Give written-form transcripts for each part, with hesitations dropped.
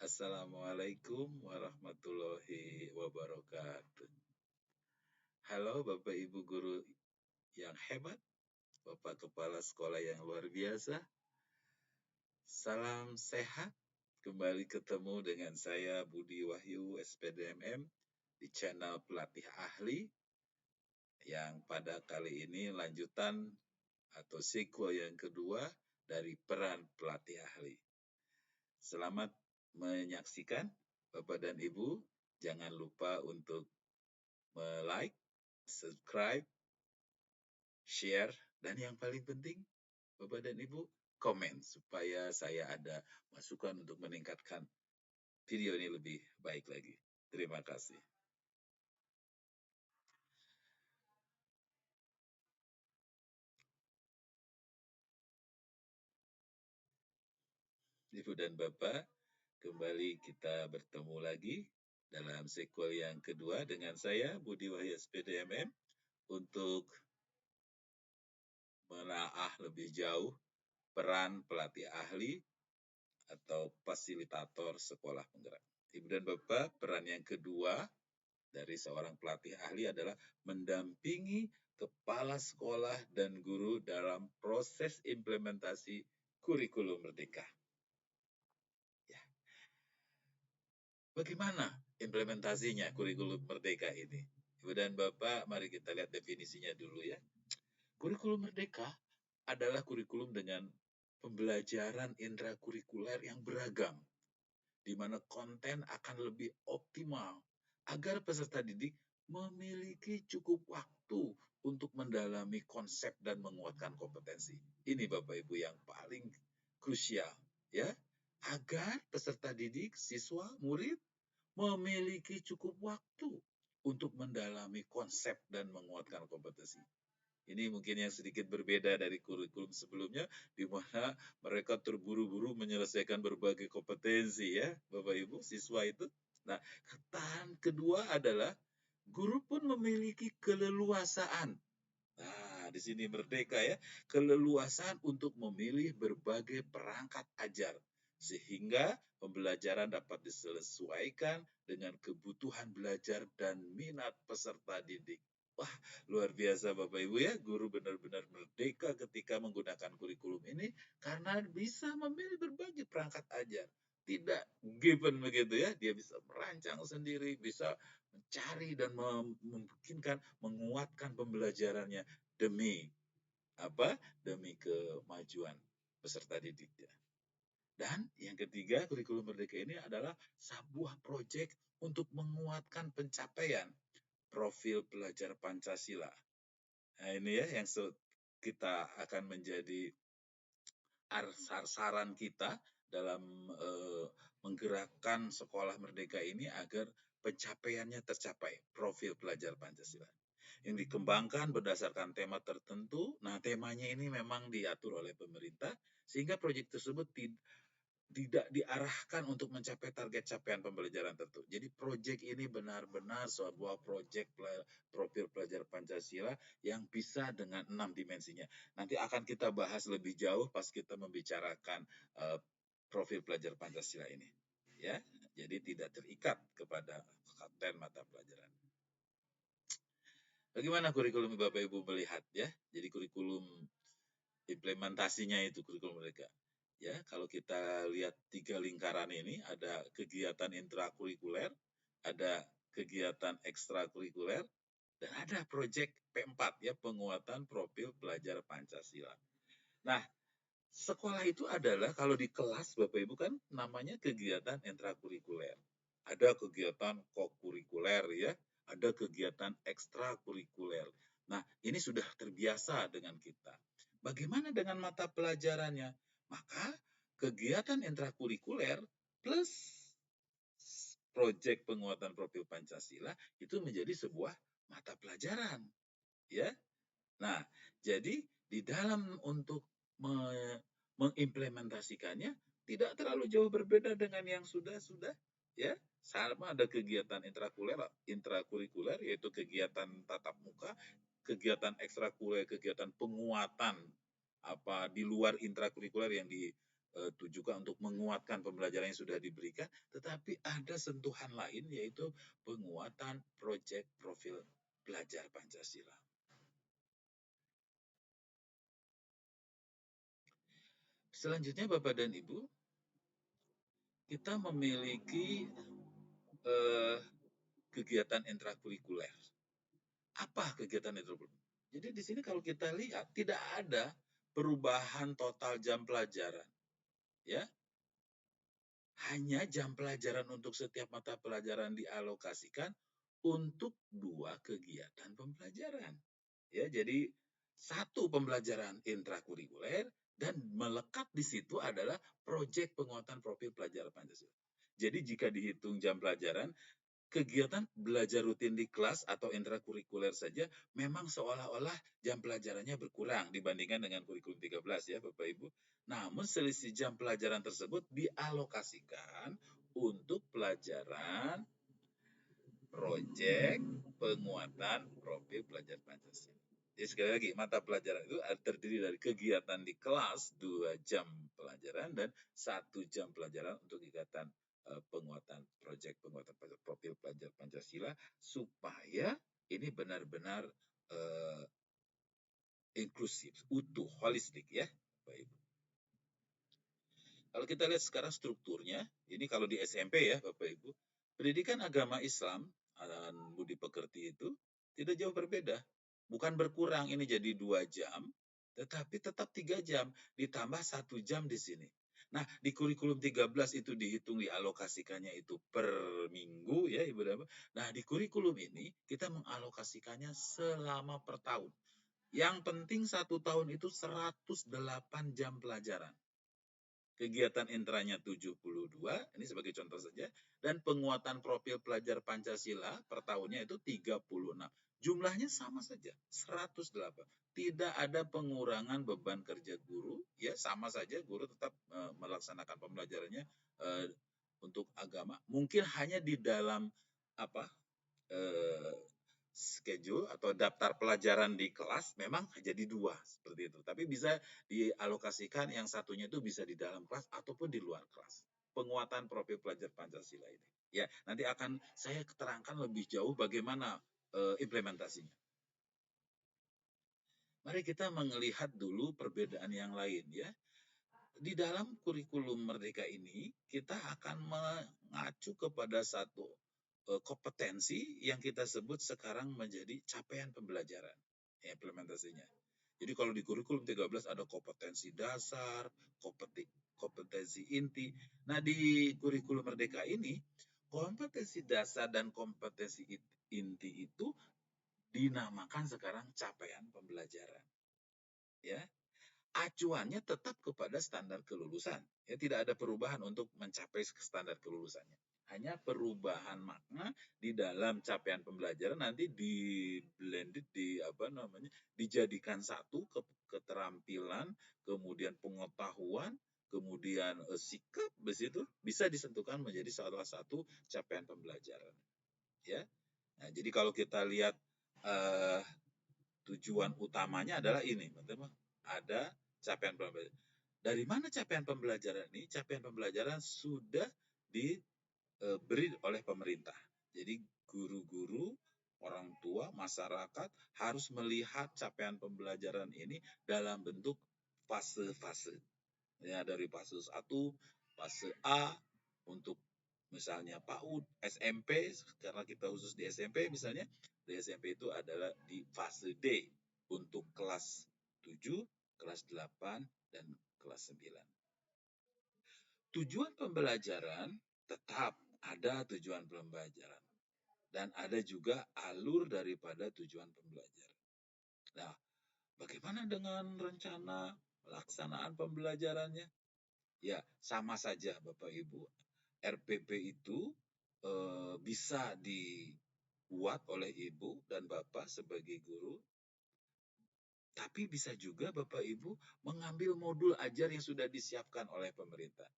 Assalamualaikum warahmatullahi wabarakatuh. Halo Bapak Ibu guru yang hebat, Bapak Kepala Sekolah yang luar biasa. Salam sehat. Kembali ketemu dengan saya Budi Wahyu SPDMM di channel Pelatih Ahli yang pada kali ini lanjutan atau sequel yang kedua dari peran pelatih ahli. Selamat menyaksikan Bapak dan Ibu. Jangan lupa untuk like, subscribe, share, dan yang paling penting, Bapak dan Ibu, komen supaya saya ada masukan untuk meningkatkan video ini lebih baik lagi. Terima kasih. Ibu dan Bapak, kembali kita bertemu lagi dalam sequel yang kedua dengan saya, Budi Wahyu SPDMM, untuk menelaah lebih jauh peran pelatih ahli atau fasilitator sekolah penggerak. Ibu dan Bapak, peran yang kedua dari seorang pelatih ahli adalah mendampingi kepala sekolah dan guru dalam proses implementasi kurikulum merdeka. Ya. Bagaimana implementasinya kurikulum merdeka ini? Ibu dan Bapak, mari kita lihat definisinya dulu ya. Kurikulum merdeka adalah kurikulum dengan pembelajaran intrakurikuler yang beragam, di mana konten akan lebih optimal agar peserta didik memiliki cukup waktu untuk mendalami konsep dan menguatkan kompetensi. Ini Bapak Ibu yang paling krusial ya, agar peserta didik, siswa, murid memiliki cukup waktu untuk mendalami konsep dan menguatkan kompetensi. Ini mungkin yang sedikit berbeda dari kurikulum sebelumnya, di mana mereka terburu-buru menyelesaikan berbagai kompetensi ya, Bapak Ibu, siswa itu. Nah, tahan kedua adalah guru pun memiliki keleluasaan. Nah, di sini merdeka ya, keleluasaan untuk memilih berbagai perangkat ajar, sehingga pembelajaran dapat disesuaikan dengan kebutuhan belajar dan minat peserta didik. Wah, luar biasa Bapak Ibu ya, guru benar-benar merdeka ketika menggunakan kurikulum ini karena bisa memilih berbagai perangkat ajar. Tidak given begitu ya, dia bisa merancang sendiri, bisa mencari dan memungkinkan menguatkan pembelajarannya demi apa? Demi kemajuan peserta didiknya. Dan yang ketiga, kurikulum merdeka ini adalah sebuah proyek untuk menguatkan pencapaian profil pelajar Pancasila. Nah, ini ya yang kita akan menjadi saran kita dalam menggerakkan sekolah merdeka ini agar pencapaiannya tercapai, profil pelajar Pancasila. Yang dikembangkan berdasarkan tema tertentu. Nah, temanya ini memang diatur oleh pemerintah, sehingga proyek tersebut tidak diarahkan untuk mencapai target capaian pembelajaran tertentu. Jadi proyek ini benar-benar sebuah proyek profil pelajar Pancasila yang bisa dengan 6 dimensinya. Nanti akan kita bahas lebih jauh pas kita membicarakan profil pelajar Pancasila ini. Ya, jadi tidak terikat kepada konten mata pelajaran. Bagaimana kurikulum Bapak Ibu melihat ya? Jadi kurikulum implementasinya itu kurikulum mereka. Ya, kalau kita lihat 3 lingkaran ini, ada kegiatan intrakurikuler, ada kegiatan ekstrakurikuler, dan ada proyek P4 ya, penguatan profil pelajar Pancasila. Nah, sekolah itu adalah kalau di kelas Bapak Ibu kan namanya kegiatan intrakurikuler. Ada kegiatan kokurikuler ya, ada kegiatan ekstrakurikuler. Nah, ini sudah terbiasa dengan kita. Bagaimana dengan mata pelajarannya? Maka kegiatan intrakurikuler plus proyek penguatan profil Pancasila itu menjadi sebuah mata pelajaran. Ya. Nah, jadi di dalam untuk mengimplementasikannya tidak terlalu jauh berbeda dengan yang sudah-sudah ya. Sama ada kegiatan intrakurikuler yaitu kegiatan tatap muka, kegiatan ekstrakurikuler, kegiatan penguatan apa di luar intrakurikuler yang tujukan untuk menguatkan pembelajaran yang sudah diberikan, tetapi ada sentuhan lain yaitu penguatan proyek profil pelajar Pancasila. Selanjutnya Bapak dan Ibu, kita memiliki kegiatan intrakurikuler. Apa kegiatan intrakurikuler? Jadi di sini kalau kita lihat tidak ada perubahan total jam pelajaran, ya. Hanya jam pelajaran untuk setiap mata pelajaran dialokasikan untuk 2 kegiatan pembelajaran. Ya, jadi satu pembelajaran intrakurikuler dan melekat di situ adalah proyek penguatan profil pelajar Pancasila. Jadi jika dihitung jam pelajaran, kegiatan belajar rutin di kelas atau intrakurikuler saja memang seolah-olah jam pelajarannya berkurang dibandingkan dengan kurikulum 13 ya Bapak Ibu. Namun selisih jam pelajaran tersebut dialokasikan untuk pelajaran proyek penguatan profil pelajar Pancasila. Jadi sekali lagi, mata pelajaran itu terdiri dari kegiatan di kelas 2 jam pelajaran dan 1 jam pelajaran untuk kegiatan penguatan proyek penguatan profil pelajar Pancasila supaya ini benar-benar inklusif, utuh, holistik ya, Baik. Kalau kita lihat sekarang strukturnya, ini kalau di SMP ya Bapak Ibu, pendidikan agama Islam dan budi pekerti itu tidak jauh berbeda. Bukan berkurang ini jadi 2 jam, tetapi tetap 3 jam, ditambah 1 jam di sini. Nah, di kurikulum 13 itu dihitung dialokasikannya itu per minggu ya Ibu dan Bapak. Nah, di kurikulum ini kita mengalokasikannya selama per tahun. Yang penting 1 tahun itu 108 jam pelajaran. Kegiatan intranya 72, ini sebagai contoh saja, dan penguatan profil pelajar Pancasila per tahunnya itu 36. Jumlahnya sama saja, 108. Tidak ada pengurangan beban kerja guru, ya sama saja guru tetap melaksanakan pembelajarannya untuk agama. Mungkin hanya di dalam apa schedule atau daftar pelajaran di kelas memang jadi 2 seperti itu. Tapi bisa dialokasikan yang satunya itu bisa di dalam kelas ataupun di luar kelas. Penguatan profil pelajar Pancasila ini. Ya, nanti akan saya terangkan lebih jauh bagaimana implementasinya. Mari kita melihat dulu perbedaan yang lain ya. Di dalam kurikulum Merdeka ini kita akan mengacu kepada satu kompetensi yang kita sebut sekarang menjadi capaian pembelajaran implementasinya. Jadi kalau di kurikulum 13 ada kompetensi dasar, kompetensi inti. Nah, di kurikulum Merdeka ini kompetensi dasar dan kompetensi inti itu dinamakan sekarang capaian pembelajaran. Ya. Acuannya tetap kepada standar kelulusan. Ya, tidak ada perubahan untuk mencapai standar kelulusannya. Hanya perubahan makna di dalam capaian pembelajaran nanti di blended dijadikan satu keterampilan, kemudian pengetahuan, kemudian sikap begitu bisa disentuhkan menjadi salah satu capaian pembelajaran. Ya. Nah, jadi kalau kita lihat tujuan utamanya adalah ini, teman-teman. Ada capaian pembelajaran. Dari mana capaian pembelajaran ini? Capaian pembelajaran sudah diberi oleh pemerintah. Jadi guru-guru, orang tua, masyarakat harus melihat capaian pembelajaran ini dalam bentuk fase-fase. Ya, dari fase 1, fase A untuk misalnya PAUD, SMP, karena kita khusus di SMP misalnya, di SMP itu adalah di fase D untuk kelas 7, kelas 8, dan kelas 9. Tujuan pembelajaran tetap ada tujuan pembelajaran. Dan ada juga alur daripada tujuan pembelajaran. Nah, bagaimana dengan rencana pelaksanaan pembelajarannya? Ya, sama saja Bapak Ibu. RPP itu bisa dibuat oleh Ibu dan Bapak sebagai guru. Tapi bisa juga Bapak Ibu mengambil modul ajar yang sudah disiapkan oleh pemerintah.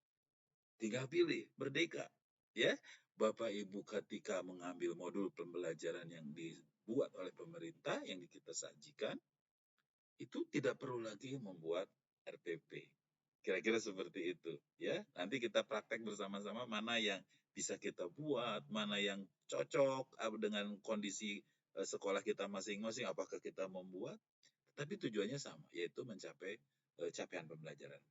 Tinggal pilih, merdeka. Ya, Bapak Ibu ketika mengambil modul pembelajaran yang dibuat oleh pemerintah, yang kita sajikan, itu tidak perlu lagi membuat RPP. Kira-kira seperti itu, ya. Nanti kita praktek bersama-sama mana yang bisa kita buat, mana yang cocok dengan kondisi sekolah kita masing-masing, apakah kita membuat, tapi tujuannya sama, yaitu mencapai capaian pembelajaran.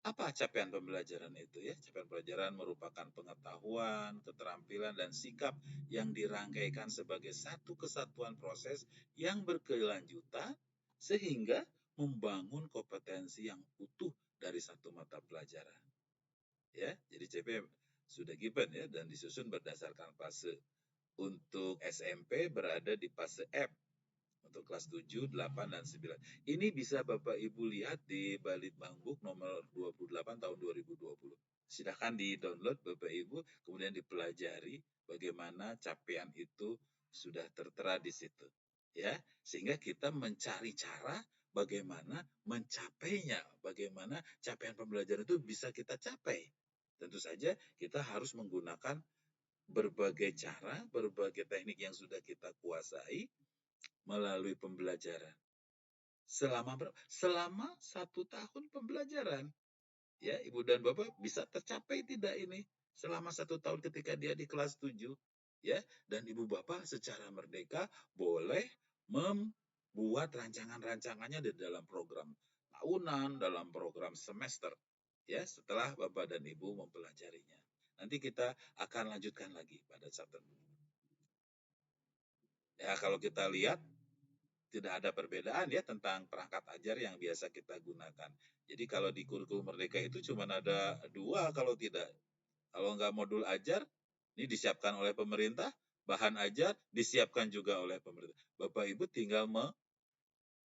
Apa capaian pembelajaran itu ya? Capaian pembelajaran merupakan pengetahuan, keterampilan, dan sikap yang dirangkaikan sebagai satu kesatuan proses yang berkelanjutan sehingga membangun kompetensi yang utuh dari satu mata pelajaran. Ya, jadi CP sudah given ya dan disusun berdasarkan fase. Untuk SMP berada di fase F untuk kelas 7, 8, dan 9. Ini bisa Bapak Ibu lihat di Balitbang Book nomor 28 tahun 2020. Silahkan di-download Bapak Ibu, kemudian dipelajari bagaimana capaian itu sudah tertera di situ. Ya, sehingga kita mencari cara bagaimana mencapainya, bagaimana capaian pembelajaran itu bisa kita capai. Tentu saja kita harus menggunakan berbagai cara, berbagai teknik yang sudah kita kuasai melalui pembelajaran. Selama 1 tahun pembelajaran. Ya, Ibu dan Bapak bisa tercapai tidak ini selama 1 tahun ketika dia di kelas 7. Ya, dan Ibu Bapak secara merdeka boleh membuat rancangan-rancangannya di dalam program tahunan, dalam program semester. Ya, setelah Bapak dan Ibu mempelajarinya. Nanti kita akan lanjutkan lagi pada saat tertentu. Ya, kalau kita lihat tidak ada perbedaan ya tentang perangkat ajar yang biasa kita gunakan. Jadi kalau di kurikulum Merdeka itu cuma ada 2 kalau tidak. Kalau nggak modul ajar, ini disiapkan oleh pemerintah, bahan ajar disiapkan juga oleh pemerintah. Bapak Ibu tinggal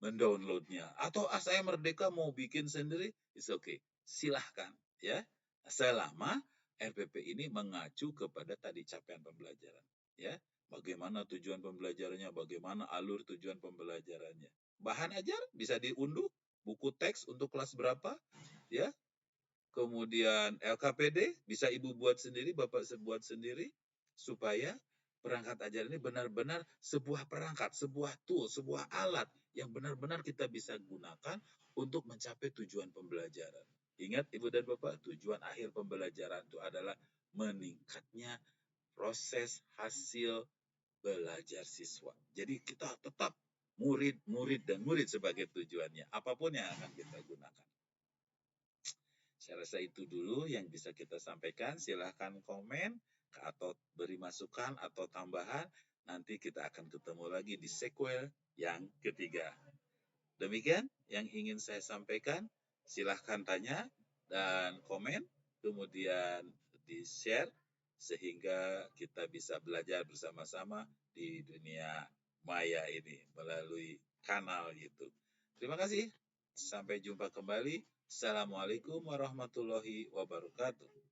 mendownloadnya. Atau saya merdeka mau bikin sendiri, it's okay. Silahkan ya. Selama RPP ini mengacu kepada tadi capaian pembelajaran. Ya, bagaimana tujuan pembelajarannya, bagaimana alur tujuan pembelajarannya. Bahan ajar bisa diunduh, buku teks untuk kelas berapa, ya. Kemudian LKPD bisa Ibu buat sendiri, Bapak buat sendiri, supaya perangkat ajar ini benar-benar sebuah perangkat, sebuah tool, sebuah alat yang benar-benar kita bisa gunakan untuk mencapai tujuan pembelajaran. Ingat Ibu dan Bapak, tujuan akhir pembelajaran itu adalah meningkatnya proses hasil belajar siswa. Jadi kita tetap murid dan murid sebagai tujuannya, apapun yang akan kita gunakan. Saya rasa itu dulu yang bisa kita sampaikan. Silahkan komen atau beri masukan atau tambahan. Nanti kita akan ketemu lagi di sequel yang ketiga. Demikian yang ingin saya sampaikan. Silahkan tanya dan komen, kemudian di-share sehingga kita bisa belajar bersama-sama di dunia maya ini melalui kanal YouTube. Terima kasih. Sampai jumpa kembali. Assalamualaikum warahmatullahi wabarakatuh.